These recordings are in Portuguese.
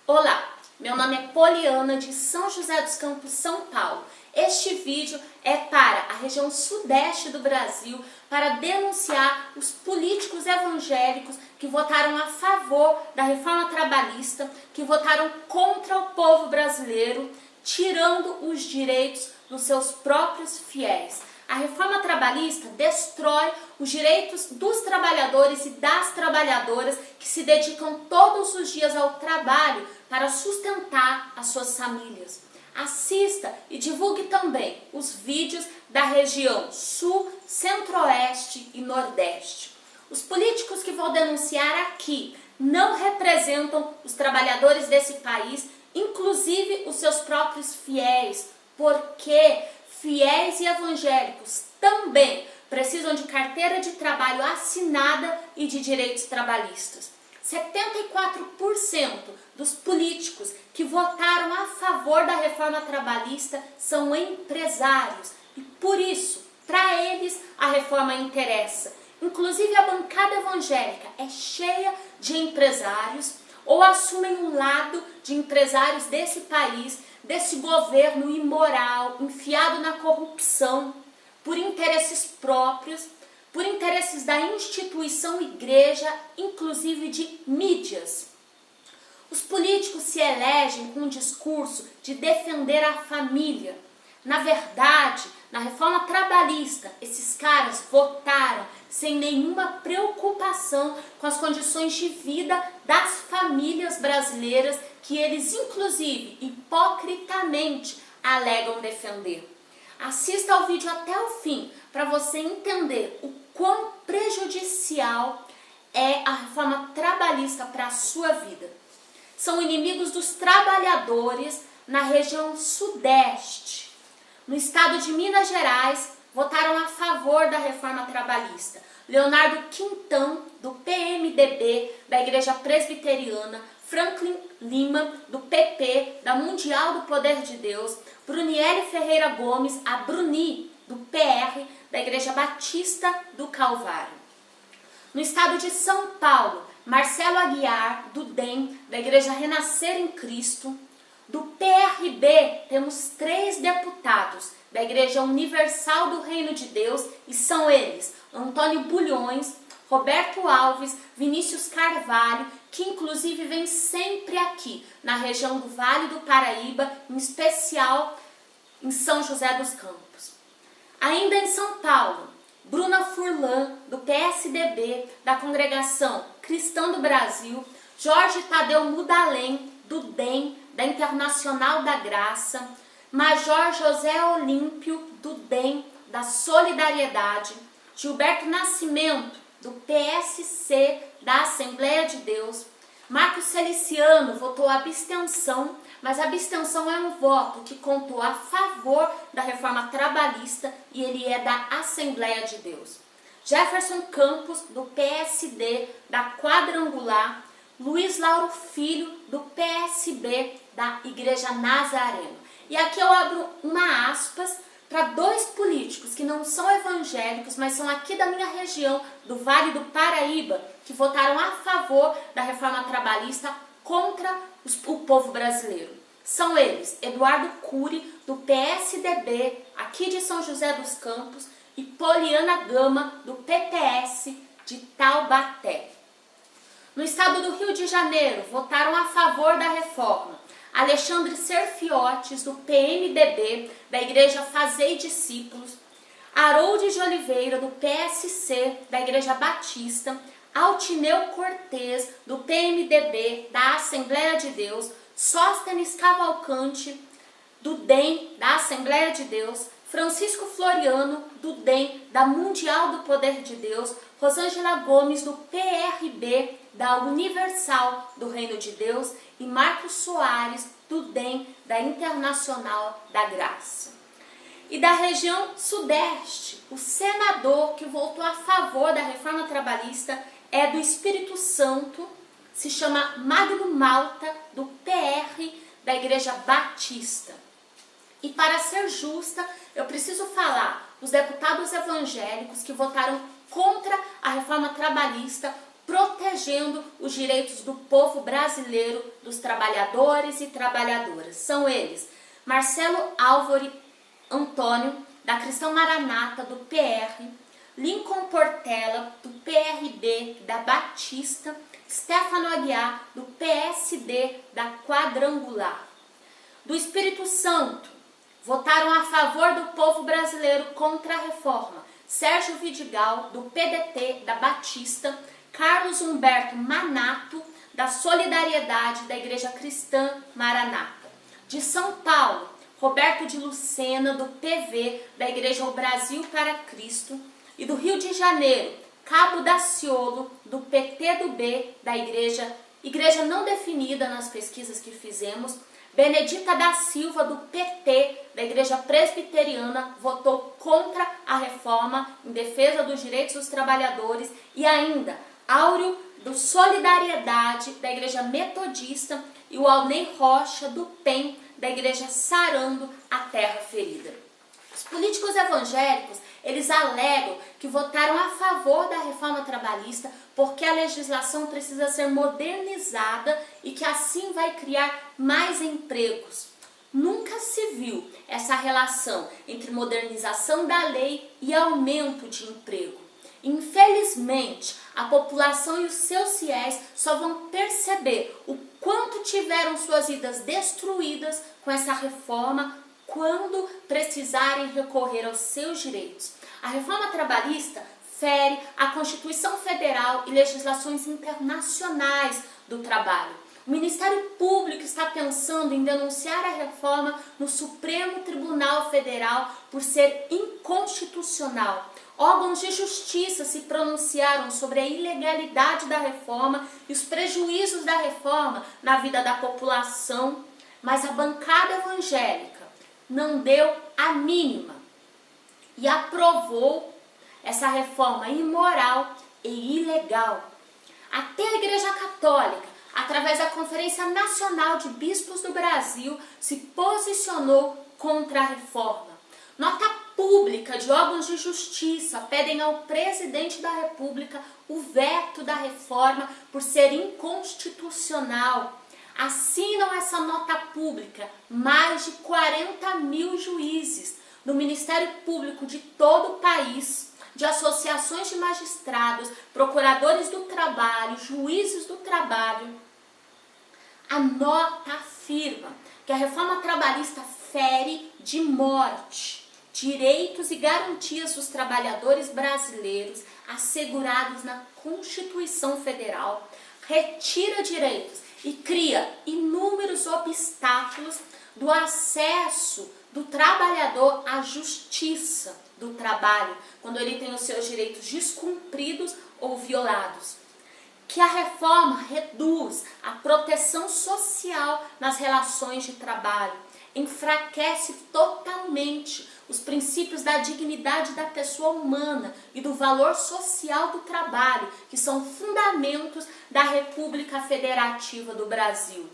Olá, meu nome é Poliana de São José dos Campos, São Paulo. Este vídeo é para a região sudeste do Brasil para denunciar os políticos evangélicos que votaram a favor da reforma trabalhista, que votaram contra o povo brasileiro, tirando os direitos dos seus próprios fiéis. A reforma trabalhista destrói os direitos dos trabalhadores e das trabalhadoras que se dedicam todos os dias ao trabalho para sustentar as suas famílias. Assista e divulgue também os vídeos da região Sul, Centro-Oeste e Nordeste. Os políticos que vou denunciar aqui não representam os trabalhadores desse país, inclusive os seus próprios fiéis, porque fiéis e evangélicos também precisam de carteira de trabalho assinada e de direitos trabalhistas. 74% dos políticos que votaram a favor da reforma trabalhista são empresários e, por isso, para eles a reforma interessa. Inclusive a bancada evangélica é cheia de empresários ou assumem um lado de empresários desse país, desse governo imoral, enfiado na corrupção, por interesses próprios, por interesses da instituição igreja, inclusive de mídias. Os políticos se elegem com um discurso de defender a família. Na verdade, na reforma trabalhista, esses caras votaram sem nenhuma preocupação com as condições de vida das famílias brasileiras que eles, inclusive, hipocritamente alegam defender. Assista ao vídeo até o fim para você entender o quão prejudicial é a reforma trabalhista para a sua vida. São inimigos dos trabalhadores na região sudeste. No estado de Minas Gerais, votaram a favor da reforma trabalhista. Leonardo Quintão, do PMDB, da Igreja Presbiteriana, Franklin Lima, do PP, da Mundial do Poder de Deus, Bruniele Ferreira Gomes, a Bruni, do PR, da Igreja Batista do Calvário. No estado de São Paulo, Marcelo Aguiar, do DEM, da Igreja Renascer em Cristo. Do PRB, temos 3 deputados da Igreja Universal do Reino de Deus e são eles Antônio Bulhões, Roberto Alves, Vinícius Carvalho, que inclusive vem sempre aqui na região do Vale do Paraíba, em especial em São José dos Campos. Ainda em São Paulo, Bruna Furlan, do PSDB, da Congregação Cristã do Brasil, Jorge Tadeu Mudalém, do DEM, da Internacional da Graça, Major José Olímpio, do DEM, da Solidariedade, Gilberto Nascimento, do PSC, da Assembleia de Deus. Marcos Celiciano votou abstenção, mas a abstenção é um voto que contou a favor da reforma trabalhista e ele é da Assembleia de Deus. Jefferson Campos, do PSD, da Quadrangular. Luiz Lauro Filho, do PSB, da Igreja Nazareno. E aqui eu abro uma aspas para 2 políticos que não são evangélicos, mas são aqui da minha região, do Vale do Paraíba, que votaram a favor da reforma trabalhista contra o povo brasileiro. São eles Eduardo Cury, do PSDB, aqui de São José dos Campos, e Poliana Gama, do PPS, de Taubaté. No estado do Rio de Janeiro, votaram a favor da reforma Alexandre Serfiotes, do PMDB, da Igreja Fazei Discípulos, Harold de Oliveira, do PSC, da Igreja Batista, Altineu Cortez, do PMDB, da Assembleia de Deus, Sóstenes Cavalcante, do DEM, da Assembleia de Deus, Francisco Floriano, do DEM, da Mundial do Poder de Deus, Rosângela Gomes, do PRB, da Universal do Reino de Deus, e Marcos Soares, do DEM, da Internacional da Graça. E da região sudeste, o senador que votou a favor da reforma trabalhista é do Espírito Santo, se chama Magno Malta, do PR, da Igreja Batista. E para ser justa, eu preciso falar os deputados evangélicos que votaram contra a reforma trabalhista protegendo os direitos do povo brasileiro, dos trabalhadores e trabalhadoras. São eles: Marcelo Álvaro Antônio, da Cristão Maranata, do PR, Lincoln Portela, do PRB, da Batista, Stefano Aguiar, do PSD, da Quadrangular. Do Espírito Santo, votaram a favor do povo brasileiro contra a reforma Sérgio Vidigal, do PDT, da Batista, Carlos Humberto Manato, da Solidariedade, da Igreja Cristã Maranata. De São Paulo, Roberto de Lucena, do PV, da Igreja O Brasil para Cristo. E do Rio de Janeiro, Cabo Daciolo, do PTB, da Igreja não definida nas pesquisas que fizemos. Benedita da Silva, do PT, da Igreja Presbiteriana, votou contra a reforma em defesa dos direitos dos trabalhadores. E ainda, Áureo, do Solidariedade, da Igreja Metodista, e o Alnei Rocha, do PEN, da Igreja Sarando a Terra Ferida. Os políticos evangélicos, eles alegam que votaram a favor da reforma trabalhista porque a legislação precisa ser modernizada e que assim vai criar mais empregos. Nunca se viu essa relação entre modernização da lei e aumento de emprego. Infelizmente, a população e os seus fiéis só vão perceber o quanto tiveram suas vidas destruídas com essa reforma quando precisarem recorrer aos seus direitos. A reforma trabalhista fere a Constituição Federal e legislações internacionais do trabalho. O Ministério Público está pensando em denunciar a reforma no Supremo Tribunal Federal por ser inconstitucional. Órgãos de justiça se pronunciaram sobre a ilegalidade da reforma e os prejuízos da reforma na vida da população, mas a bancada evangélica não deu a mínima e aprovou essa reforma imoral e ilegal. Até a Igreja Católica, através da Conferência Nacional de Bispos do Brasil, se posicionou contra a reforma. Nota pública de órgãos de justiça pedem ao presidente da República o veto da reforma por ser inconstitucional. Assinam essa nota pública mais de 40 mil juízes do Ministério Público de todo o país, de associações de magistrados, procuradores do trabalho, juízes do trabalho. A nota afirma que a reforma trabalhista fere de morte direitos e garantias dos trabalhadores brasileiros assegurados na Constituição Federal, retira direitos e cria inúmeros obstáculos do acesso do trabalhador à justiça do trabalho, quando ele tem os seus direitos descumpridos ou violados. Que a reforma reduz a proteção social nas relações de trabalho, enfraquece totalmente os princípios da dignidade da pessoa humana e do valor social do trabalho, que são fundamentos da República Federativa do Brasil.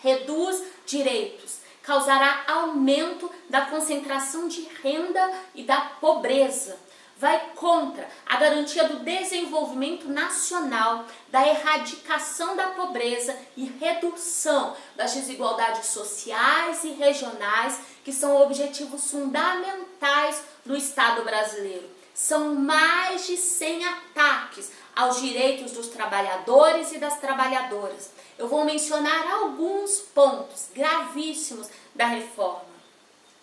Reduz direitos, causará aumento da concentração de renda e da pobreza. Vai contra a garantia do desenvolvimento nacional, da erradicação da pobreza e redução das desigualdades sociais e regionais, que são objetivos fundamentais do Estado brasileiro. São mais de 100 ataques aos direitos dos trabalhadores e das trabalhadoras. Eu vou mencionar alguns pontos gravíssimos da reforma.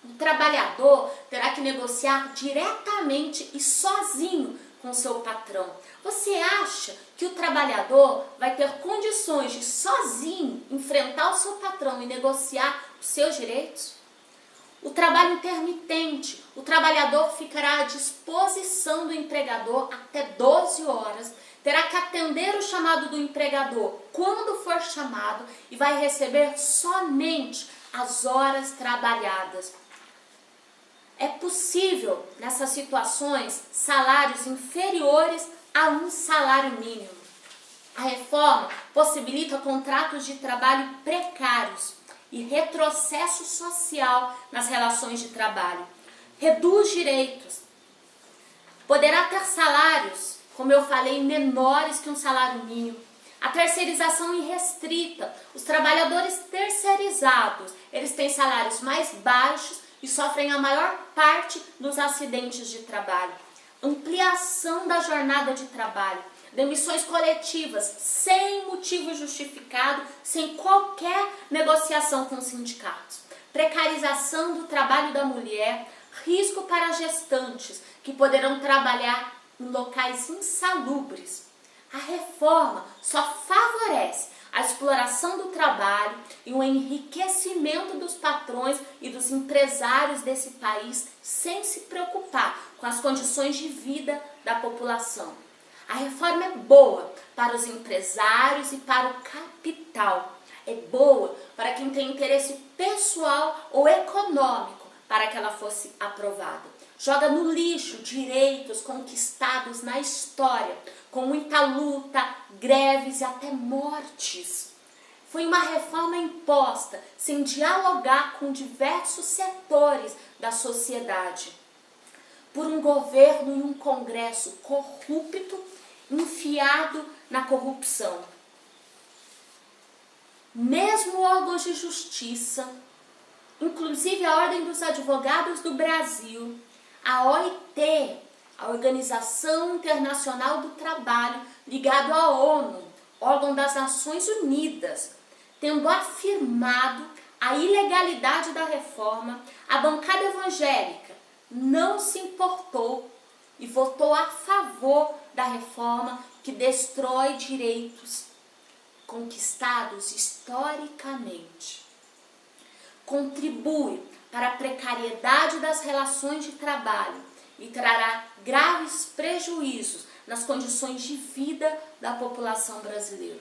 O trabalhador terá que negociar diretamente e sozinho com seu patrão. Você acha que o trabalhador vai ter condições de sozinho enfrentar o seu patrão e negociar os seus direitos? O trabalho intermitente, o trabalhador ficará à disposição do empregador até 12 horas, terá que atender o chamado do empregador quando for chamado e vai receber somente as horas trabalhadas. É possível, nessas situações, salários inferiores a um salário mínimo. A reforma possibilita contratos de trabalho precários e retrocesso social nas relações de trabalho. Reduz direitos. Poderá ter salários como eu falei, menores que um salário mínimo. A terceirização irrestrita. Os trabalhadores terceirizados, eles têm salários mais baixos e sofrem a maior parte dos acidentes de trabalho. Ampliação da jornada de trabalho. Demissões coletivas sem motivo justificado, sem qualquer negociação com os sindicatos. Precarização do trabalho da mulher. Risco para gestantes que poderão trabalhar em locais insalubres. A reforma só favorece a exploração do trabalho e o enriquecimento dos patrões e dos empresários desse país sem se preocupar com as condições de vida da população. A reforma é boa para os empresários e para o capital. É boa para quem tem interesse pessoal ou econômico para que ela fosse aprovada. Joga no lixo direitos conquistados na história, com muita luta, greves e até mortes. Foi uma reforma imposta sem dialogar com diversos setores da sociedade, por um governo e um Congresso corrupto, enfiado na corrupção. Mesmo órgãos de justiça, inclusive a Ordem dos Advogados do Brasil, a OIT, a Organização Internacional do Trabalho, ligado à ONU, órgão das Nações Unidas, tendo afirmado a ilegalidade da reforma, a bancada evangélica não se importou e votou a favor da reforma que destrói direitos conquistados historicamente. Contribui para a precariedade das relações de trabalho e trará graves prejuízos nas condições de vida da população brasileira.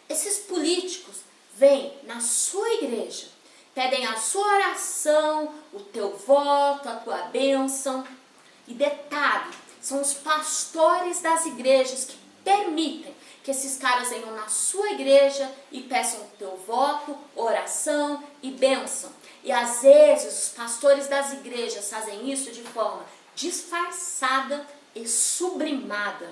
Esses políticos vêm na sua igreja, pedem a sua oração, o teu voto, a tua bênção. E detalhe, são os pastores das igrejas que permitem que esses caras venham na sua igreja e peçam o teu voto, oração e bênção. E às vezes os pastores das igrejas fazem isso de forma disfarçada e sublimada.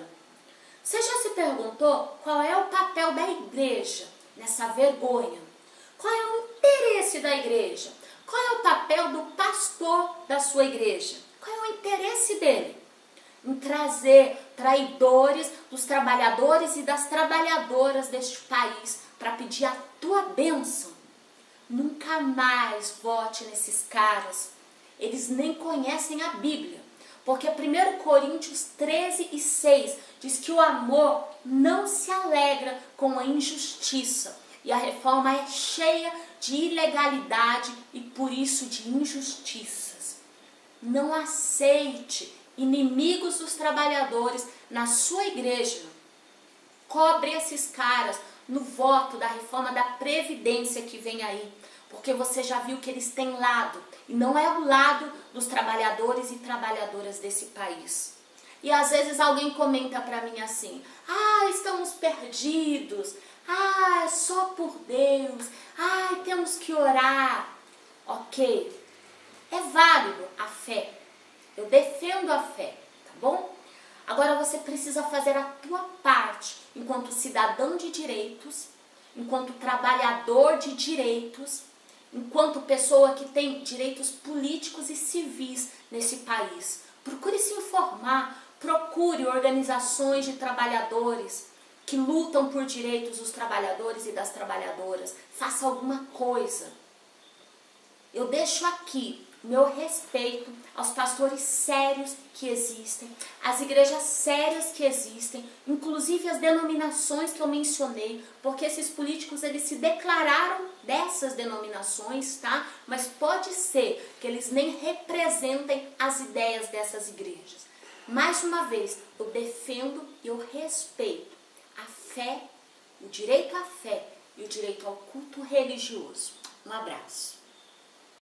Você já se perguntou qual é o papel da igreja nessa vergonha? Qual é o interesse da igreja? Qual é o papel do pastor da sua igreja? Qual é o interesse dele? Em trazer traidores dos trabalhadores e das trabalhadoras deste país para pedir a tua bênção. Nunca mais vote nesses caras. Eles nem conhecem a Bíblia. Porque 1 Coríntios 13:6 diz que o amor não se alegra com a injustiça. E a reforma é cheia de ilegalidade e por isso de injustiças. Não aceite inimigos dos trabalhadores na sua igreja. Cobre esses caras no voto da reforma da Previdência que vem aí, porque você já viu que eles têm lado, e não é o lado dos trabalhadores e trabalhadoras desse país. E às vezes alguém comenta para mim assim: estamos perdidos, é só por Deus, temos que orar. Ok, é válido a fé, eu defendo a fé, tá bom? Agora você precisa fazer a tua parte enquanto cidadão de direitos, enquanto trabalhador de direitos, enquanto pessoa que tem direitos políticos e civis nesse país. Procure se informar, procure organizações de trabalhadores que lutam por direitos dos trabalhadores e das trabalhadoras. Faça alguma coisa. Eu deixo aqui meu respeito aos pastores sérios que existem, às igrejas sérias que existem, inclusive as denominações que eu mencionei, porque esses políticos eles se declararam dessas denominações, tá? Mas pode ser que eles nem representem as ideias dessas igrejas. Mais uma vez, eu defendo e eu respeito a fé, o direito à fé e o direito ao culto religioso. Um abraço.